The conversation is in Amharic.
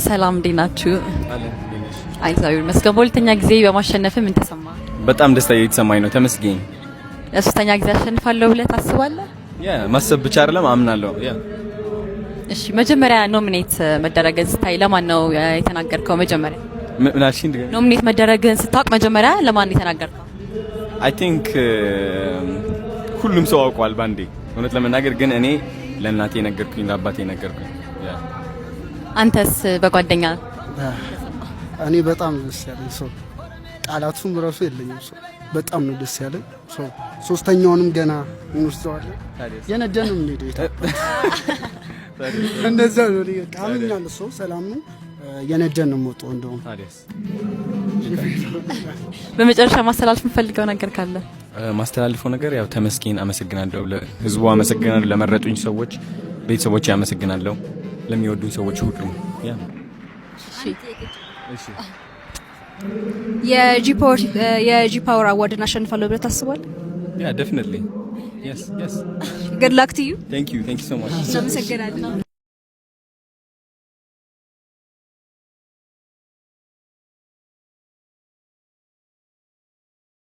ሰላም እንዴት ናችሁ? አይዛው መስከረም በሁለተኛ ጊዜ በማሸነፍ ምን ተሰማ? በጣም ደስታ እየተሰማኝ ነው። ተመስገን። ለሶስተኛ ጊዜ አሸንፋለሁ ብለህ ታስባለህ? ማሰብ ብቻ አይደለም አምናለሁ። እሺ መጀመሪያ ኖሚኔት መደረግን ስታይ ለማን ነው የተናገርከው? መጀመሪያ ምናልሽኝ ድገም። ኖሚኔት መደረግን ስታውቅ መጀመሪያ ለማን የተናገርከው? አይ ቲንክ ሁሉም ሰው አውቋል ባንዴ። እውነት ለመናገር ግን እኔ ለእናቴ ነገርኩኝ፣ ለአባቴ ነገርኩኝ። አንተስ በጓደኛ? እኔ በጣም ደስ ያለኝ ሰው ቃላቱም ራሱ የለኝም። ሰው በጣም ነው ደስ ያለኝ ሰው። ሶስተኛውንም ገና እንወስደዋለን። የነደንም እንሄደው እንደዛ ነው። አምኛለሁ። ሰው ሰላም ነው። የነደን ነው ሞቶ እንደውም በመጨረሻ ማስተላለፍ የምፈልገው ነገር ካለ? ማስተላልፈው ነገር ያው ተመስገን፣ አመሰግናለሁ። ለህዝቡ አመሰግናለሁ። ለመረጡኝ ሰዎች፣ ቤተሰቦቼ አመሰግናለሁ። ለሚወዱኝ ሰዎች ሁሉ እሺ። የጂ ፓወር አዋርድን አሸንፋለሁ ብለህ ታስባለህ? ያ ዴፊኒትሊ yes good luck to you thank you so much አመሰግናለሁ።